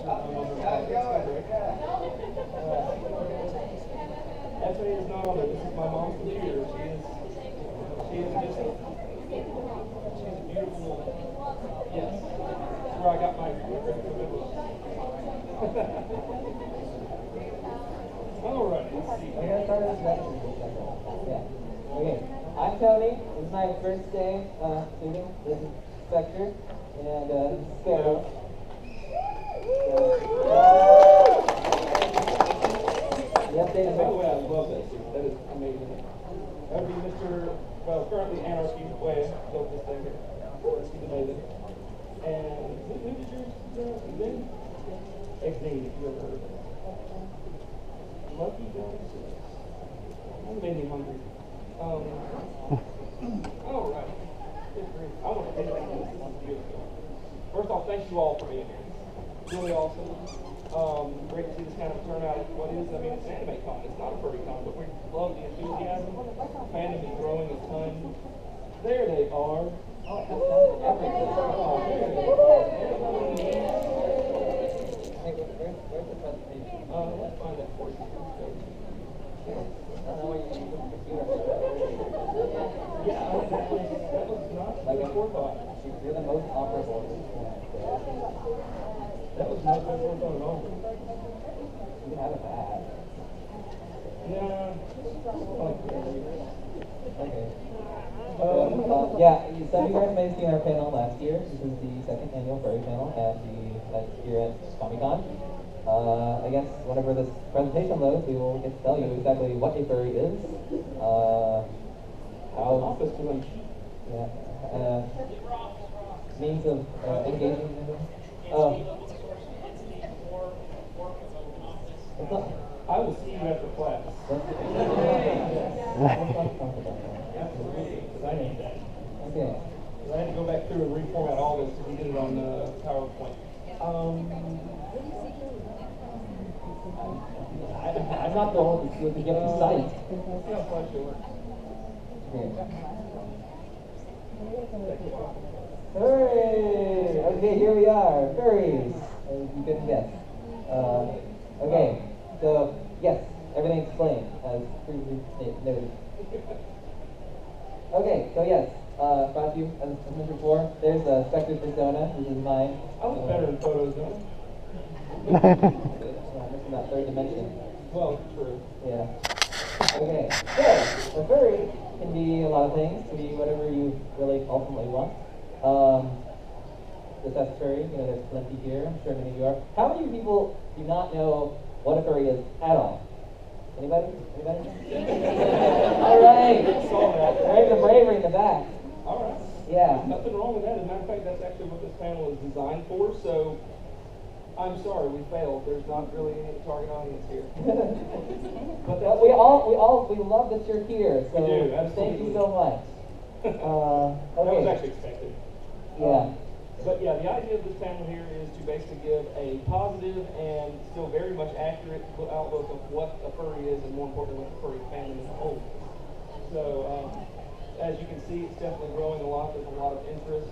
F.A. is not on there. This is my mom's computer. She is just she's a beautiful, yes. That's where I got my all right, let's see. We're gonna start this next. Yeah. Okay. I'm Tony. This is my first day shooting this sector, and Sparrow. By the way, I love that suit. That is amazing. That would be currently Anarchy Way, built this thing here. He's amazing. And who did yours? Xing? Xing, if you ever heard of it. Lucky Guns. That made me hungry. All right. I want to say thank you. This is beautiful. First off, thank you all for being here. It's really awesome. Great to see this kind of turnout. What is, I mean, it's an anime con. It's not a furry con, but we love the enthusiasm. Fandom is growing a ton. There they are. Oh, there they are. Where's the presentation? Let's find that for you. Yeah, that was not like a forethought. You're the most operable. That was not my forethought at all. You can have it bad. Yeah. Okay. Yeah, some of you guys may have seen our panel last year. This is the second annual Furry panel here at Comic-Con. I guess whenever this presentation loads, we will get to tell you exactly what a furry is, how, means of engaging in them. I will see you after class. Absolutely, because I need that. Okay. I had to go back through and reformat all this to get it on PowerPoint. I'm not the one to get the site. Hooray! Okay, here we are, furries, as you couldn't guess. Okay, so yes, everything explained as previously noted. Okay, so yes, brought to you as mentioned before. There's a Spectre's persona. This is mine. I look better in photos, though. Missing that third dimension. Well, true. Yeah. Okay, so a furry can be a lot of things. It can be whatever you really ultimately want. This is furry. You know, there's plenty here. I'm sure many of you are. How many people do not know what a furry is at all? Anybody? Anybody? All right. There's the bravery in the back. All right. Yeah. Nothing wrong with that. As a matter of fact, that's actually what this panel is designed for. So, I'm sorry, we failed. There's not really any target audience here. But we love that you're here. So we do, absolutely. Thank you so much. Okay. That was actually expected. Yeah. But yeah, the idea of this panel here is to basically give a positive and still very much accurate outlook of what a furry is, and more importantly, what the furry fandom is whole. So, as you can see, it's definitely growing a lot. There's a lot of interest.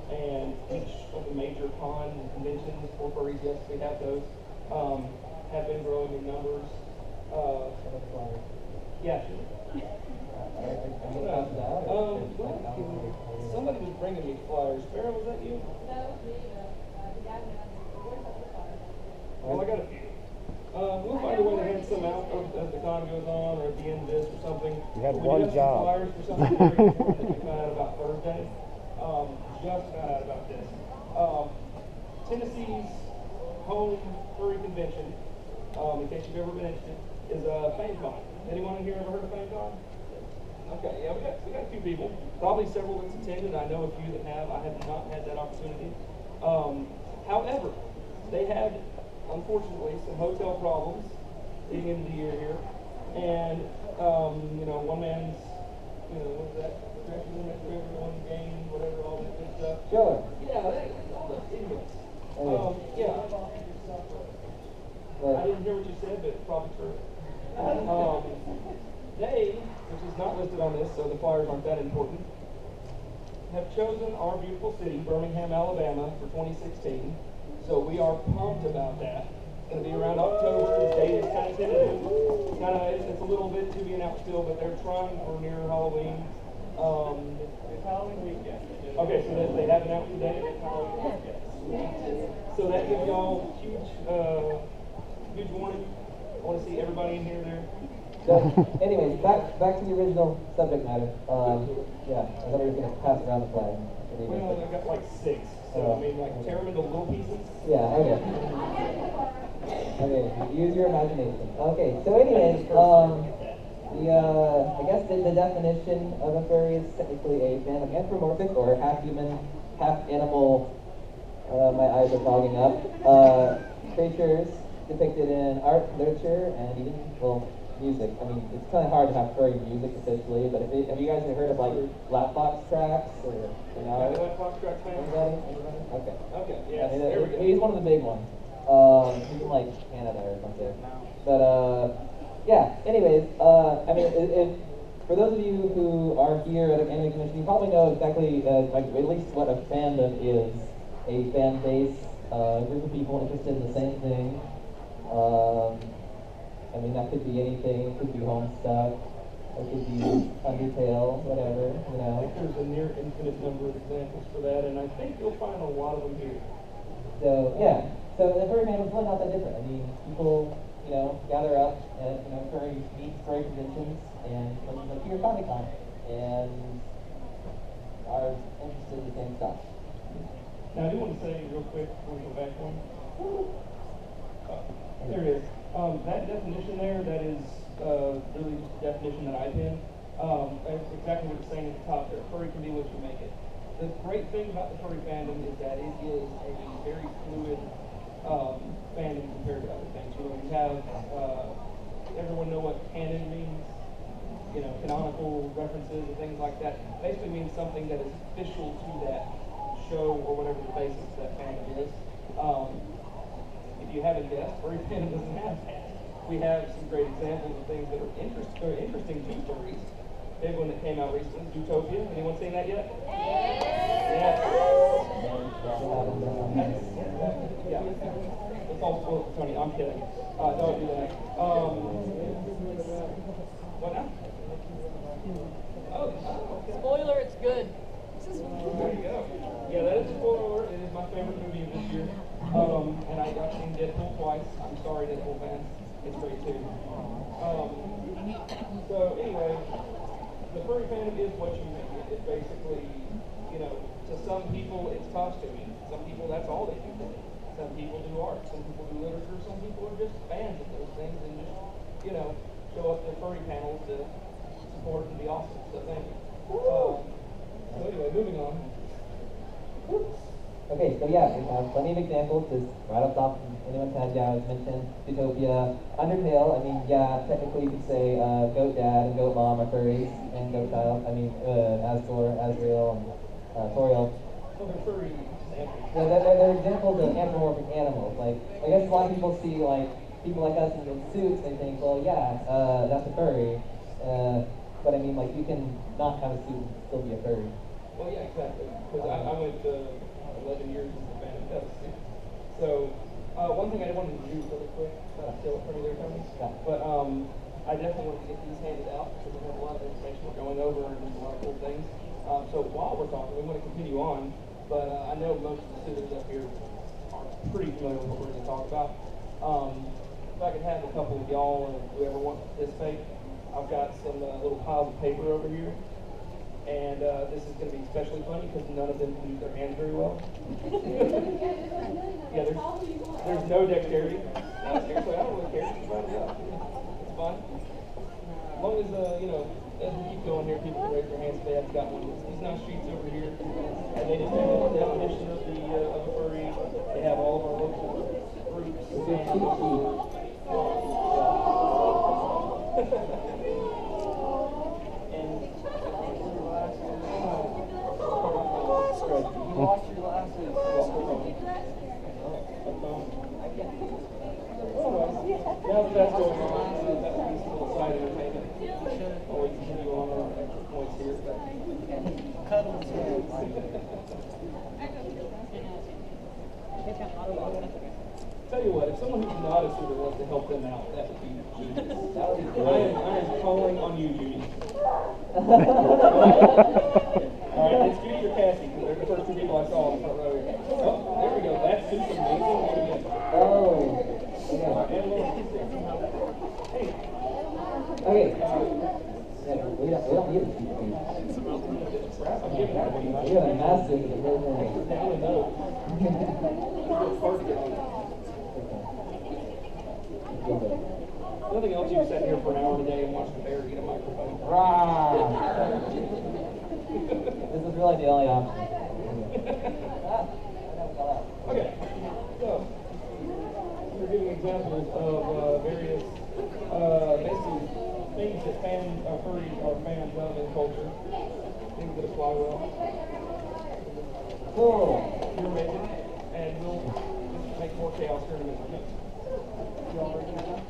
And each of the major con conventions for furries, yes, we have those, have been growing in numbers. Yeah. Somebody was bringing me flyers. Farrah, was that you? No, me. Well, I got a few. We'll find a way to hand some out as the con goes on, or at the end of this or something. You had We one have some job. flyers for something very important that we found out about Thursday. Just found out about this. Tennessee's home furry convention, in case you've ever been interested, is FameCon. Anyone in here ever heard of FameCon? Okay, yeah, we got a few people. Probably several that's attended. I know a few that have. I have not had that opportunity. However, they had, unfortunately, some hotel problems leading into the year here. And, one man's, what was that? One game, whatever, all that good stuff. Sure. Yeah, anyways. Yeah. I didn't hear what you said, but it's probably true. They, which is not listed on this, so the flyers aren't that important, have chosen our beautiful city, Birmingham, Alabama, for 2016 So we are pumped about that. It's going to be around October. The date is kind of tentative. It's a little bit to be announced still, but they're trying for near Halloween. It's Halloween weekend. Okay, so they have announced the date. So that gives y'all huge warning. I want to see everybody in here there. So, anyways, back to the original subject matter. Yeah, I thought we were going to pass around the flag. Well, I've got like 6. So, I mean, like, tear them into little pieces. Yeah, okay. Okay, use your imagination. Okay, so anyways, I guess the definition of a furry is technically a fan of anthropomorphic or half human, half animal, my eyes are fogging up, creatures depicted in art, literature, and even, well, music. I mean, it's kind of hard to have furry music officially, but have you guys heard of like Lapbox tracks or you know? Lapbox tracks, man. Anybody? Okay. Okay. Yes. I mean, There we go. he's one of the big ones. He's in like Canada or something. But yeah. Anyways, I mean, for those of you who are here at an anime convention, you probably know exactly, like at least what a fandom is. A fan base, a group of people interested in the same thing. I mean, that could be anything. It could be Homestuck. It could be Undertale, whatever, you know. I think there's a near infinite number of examples for that, and I think you'll find a lot of them here. So, yeah. So the furry fandom is really not that different. I mean, people, you know, gather up at, you know, furry meets, furry conventions, and like here at Comic-Con, and are interested in the same stuff. Now, I do want to say real quick before we go back one. There it is. That definition there, that is really just a definition that I pinned. That's exactly what you're saying at the top there. Furry can be what you make it. The great thing about the furry fandom is that it is a very fluid fandom compared to other things. You know, you have everyone know what canon means. You know, canonical references and things like that. Basically means something that is official to that show or whatever the basis of that fandom is. If you haven't guessed, furry fandom doesn't have that. We have some great examples of things that are interesting to furries. Big one that came out recently, Zootopia. Anyone seen that yet? Yes. Yeah. It's all spoiled for Tony. I'm kidding. Don't do that. What now? Oh, okay. Spoiler, it's good. There you go. Yeah, that is a spoiler alert. It is my favorite movie of this year. And I've seen Deadpool twice. I'm sorry, Deadpool fans. It's great too. So anyway, the furry fandom is what you make it. It's basically, you know, to some people it's costuming. Some people that's all they do. Some people do art. Some people do literature. Some people are just fans of those things and just, you know, show up their furry panels to support and be awesome. So thank you. So anyway, moving on. Okay, so yeah, we have plenty of examples. Just right off top, anyone's head, yeah, I was mentioned Zootopia, Undertale. I mean, yeah, technically you could say Goat Dad and Goat Mom are furries, and Goat Child. I mean, Astor, Asriel, and Toriel. So they're furry. Yeah, they're examples of anthropomorphic animals. Like, I guess a lot of people see like people like us in suits, they think, well, yeah, that's a furry. But I mean, like, you can not have a suit and still be a furry. Well, yeah, exactly. Because I went 11 years as a fan of suit. So, one thing I wanted to do really quick, still in front of there, Tony, but I definitely want to get these handed out because we have a lot of information we're going over and a lot of cool things. So while we're talking, we want to continue on, but I know most of the students up here are pretty familiar with what we're going to talk about. If I could have a couple of y'all and whoever wants to participate, I've got some little piles of paper over here. And this is going to be especially funny because none of them can use their hands very well. Yeah, there's no dexterity. No, seriously, I don't really care. Just write it up. It's fine. As long as, you know, as we keep going here, people can raise their hands if they haven't got one. These nice sheets over here, and they just have the definition of a furry. They have all of our local groups. You lost your glasses. Now that that's going on, that would be still side entertainment. Always continue on our extra points here. Tell you what, if someone who's not a suitor wants to help them out, that would be genius. That would be I great. am calling on you, Judy. Alright, it's Judy or Cassie, because they're the first two people I saw in the front row here. Oh, there we go. That suit's amazing. What do you get? Oh. Alright, and Lauren, hey. Okay. Yeah, we don't need a cheap food. Crap, I'm giving that to you. We have a massive version. Down the nose. Nothing else you sat here for an hour today and watched the bear eat a microphone. This is really the only option. Okay, so we're giving examples of various basically things that furries or fans love in culture. Things that apply well. Cool. You're amazing, and we'll just make more chaos tournaments. You all ready now?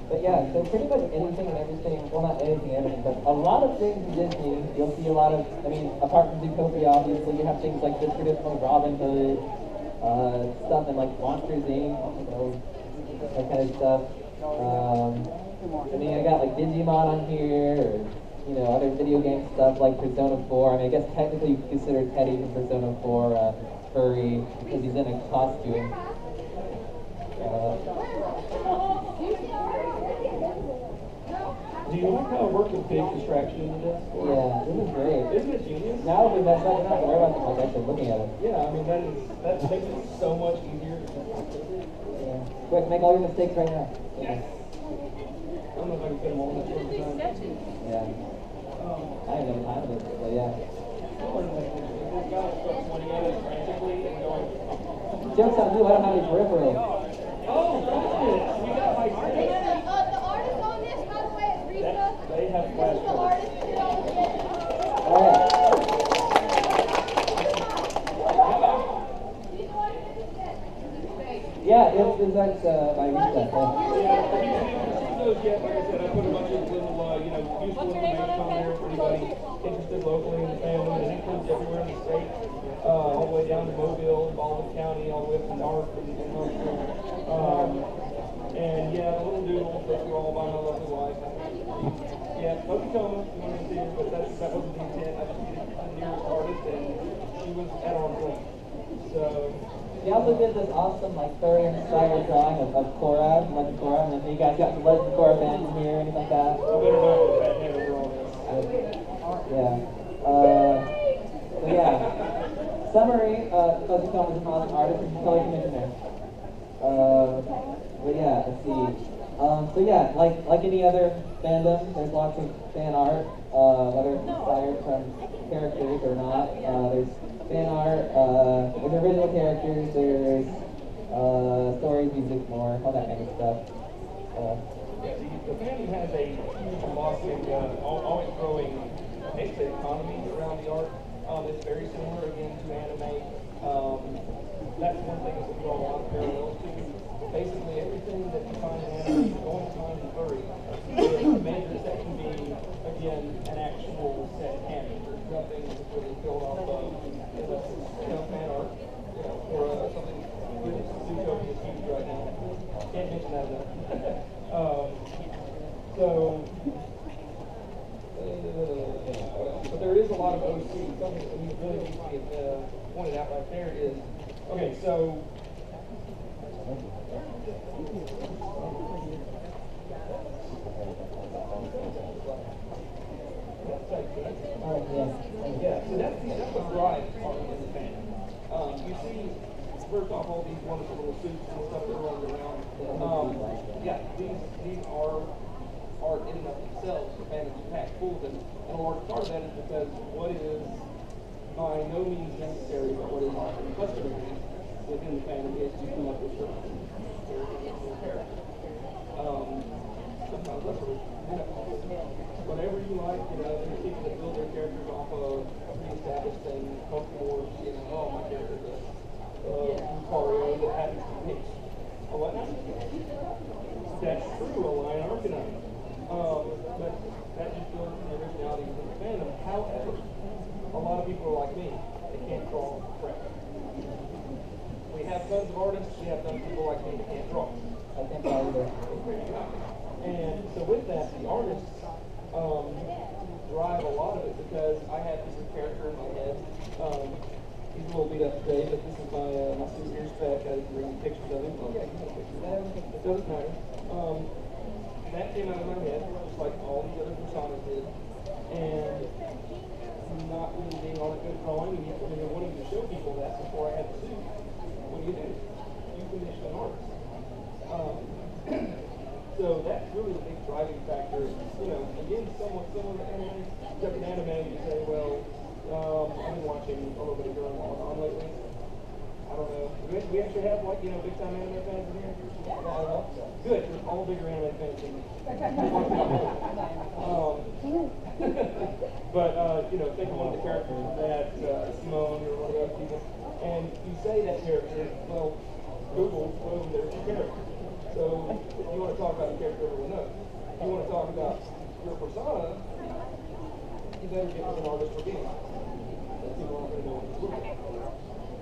But yeah, so pretty much anything and everything, well not anything and everything, but a lot of things in Disney, you'll see a lot of, I mean, apart from Zootopia, obviously, you have things like the traditional Robin Hood, stuff and like Monsters Inc., you know, that kind of stuff. I mean, I got like Digimon on here, or, you know, other video game stuff like Persona 4. I mean, I guess technically you could consider Teddy from Persona 4 furry, because he's in a costume. Do you like how I work with big distraction into this? Yeah, this is great. Isn't it genius? Now if we mess up, we're not going to worry about them like actually looking at it. Yeah, I mean, that makes it so much easier. Yeah. Quick, make all your mistakes right now. Yes. I don't know if I can fit them all in that short time. Yeah. I ain't never time with it, but yeah. This guy starts pointing at us frantically and going, Joke's on you, I don't have any peripherals. oh, goodness, we got my The artist on this, by the way, is Rita. They have This is the flashcards. artist who did all the sketches. Alright. She's the one who did the sketch. Yeah, it's like my Rita. Yeah, if you haven't seen those yet, like I said, I put a bunch of little, useful information on there for anybody interested locally in the family, and it includes everywhere in the state, all the way down to Mobile, Baldwin County, all the way up to North and Huntsville. And yeah, a little doodle that we're all by my lovely wife. Yeah, Poketoma, you want to see her, but that wasn't the intent. I just needed the nearest artist, and she was at arm's length. So, He also did this awesome like furry inspired drawing of Korra, Legend of Korra, and then you guys got some Legend of Korra fans in here, anything like that? I better not put that name over all this. Yeah. So yeah. Summary, Fuzzy Tom is an awesome artist and color commissioner. But yeah, let's see. So yeah, like any other fandom, there's lots of fan art, whether it's inspired from characters or not. There's fan art, there's original characters, there's stories, music, more, all that kind of stuff. Yeah, the fandom has a huge bossing, always growing, basically economy around the art. It's very similar again to anime. That's one thing that we draw a lot of parallels to. Basically, everything that you find in anime is going to find in furry. The major section being, again, an actual set canon. There's nothing that's really built off of, unless it's fan art, or something really Zootopia is huge right now. Can't mention that enough. But there is a lot of OC. Something that really needs to be pointed out right there is, okay, so yeah, so that's what drives art in the fandom. You see, first off, all these wonderful little suits and stuff that are rolling around. Yeah, these are art in and of themselves. The fandom is packed full of them, and a large part of that is because what is by no means necessary, but what is often customary within the fandom is to come up with certain characters. Sometimes that's what whatever you like, there's people that build their characters off of pre-established things, Pokemon, oh, my character is Lucario that happens to pitch. Oh, what now? That's true, a Lion Arcanine. But that just builds the originality within the fandom. However, a lot of people are like me. They can't draw crap. tons of artists. We have tons of people like me that can't draw. I can't tell either. And so with that, the artists drive a lot of it because I have this character in my head. He's a little beat up today, but this is my sister's spec. I can bring you pictures of him. Oh yeah, you have a picture. It doesn't matter. That came out of my head, just like all these other personas did. And not really being all that good at drawing, and yet wanting to show people that before I had the suit. What do? You commission an artist. So that's really the big driving factor. Again, somewhat similar to anime. Except in anime, you say, well, I've been watching a little bit of Girl on lately. I don't know. We actually have, big time anime fans in here? Good. There's all bigger anime fans than me. But, think of one of the characters from that, Simone or one of those people, and you say that character, well, Google, boom, there's your character. So, if you want to talk about a character everyone knows. If you want to talk about your persona, you better get with an artist for being. People aren't going to know what you're looking at.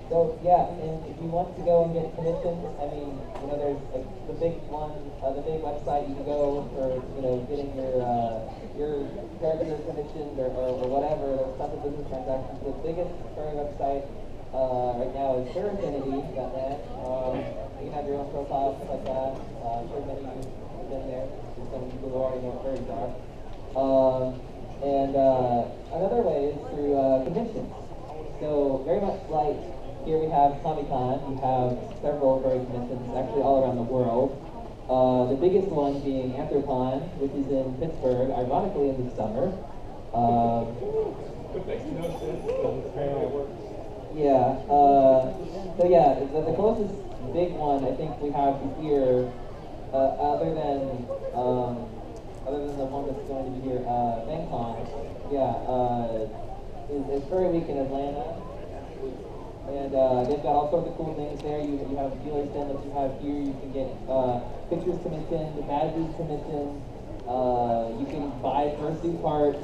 So yeah, and if you want to go and get commissions, I mean, there's the big one, the big website you can go for, getting your character commissioned or whatever. There's tons of business transactions. The biggest furry website right now is furryfinity.net. You can have your own profile, stuff like that. I'm sure many of you have been there. There's some people who already know what furries are. And another way is through commissions. So very much like here we have Comic-Con, we have several furry conventions actually all around the world. The biggest one being Anthropon, which is in Pittsburgh, ironically in the summer. Which makes no sense. Yeah. So yeah, the closest big one I think we have here, other than the one that's going to be here, FanCon, is Furry Week in Atlanta. And they've got all sorts of cool things there. You have dealer stand that you have here. You can get pictures commissioned, badges commissioned. You can buy fursuit parts.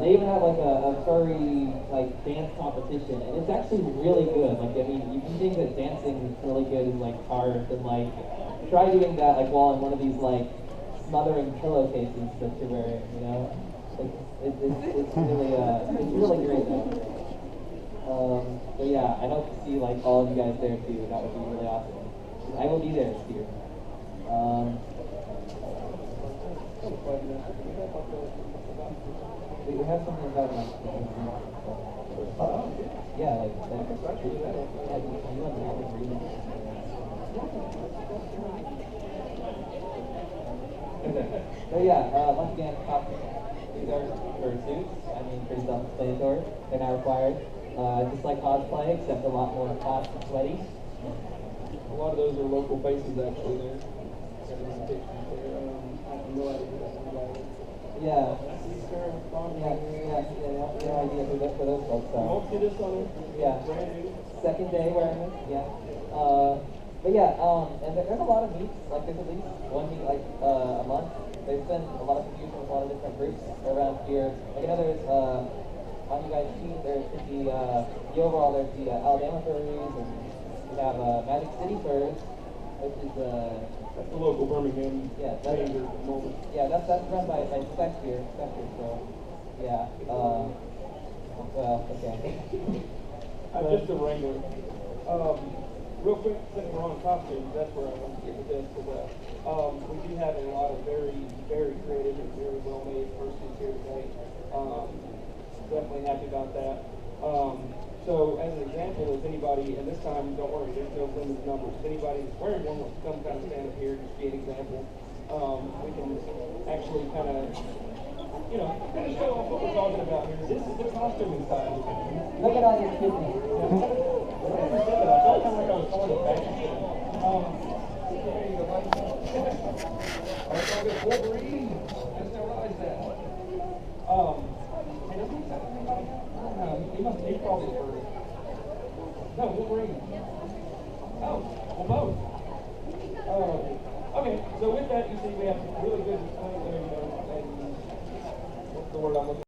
They even have a furry dance competition, and it's actually really good. You can think that dancing is really good and hard, and try doing that while in one of these smothering pillowcases that you're wearing. It's really great though. So yeah, I hope to see all of you guys there too. That would be really awesome. I will be there this year. We have something about yeah, you want to have a reading. So yeah, once again, these are fursuits. I mean, pretty self-explanatory. They're not required. Just like cosplay, except a lot more hot and sweaty. A lot of those are local faces actually there. I have no idea who that one is. Yeah. No idea who for those folks are. Won't see this on it. Yeah. Brand new. Second day wearing it. Yeah. But yeah, and there's a lot of meets. There's at least one meet a month. There's been a lot of confusion with a lot of different groups around here. There's on you guys' team, there's the overall, there's the Alabama Furries, and we have Magic City Furs, which is that's the local Birmingham chamber at the moment. Yeah, that's run by Spectre, so yeah. Well, okay. I'm just a wrangler. Real quick, since we're on costumes, that's where I want to get with this. We do have a lot of very, very creative and very well-made fursuits here today. Definitely happy about that. So as an example, if anybody, and this time, don't worry, there's no limited numbers. If anybody that's wearing one wants to come kind of stand up here, just be an example. We can actually kind of show off what we're talking about here. This is the costuming side. Look at all your kidneys. Whenever I said that, I felt kind of like I was calling it back. There you go, buddy. Let's go get Wolverine. Just now realize that. Hey, doesn't he sound like anybody? He probably is Furry. No, Wolverine. Oh.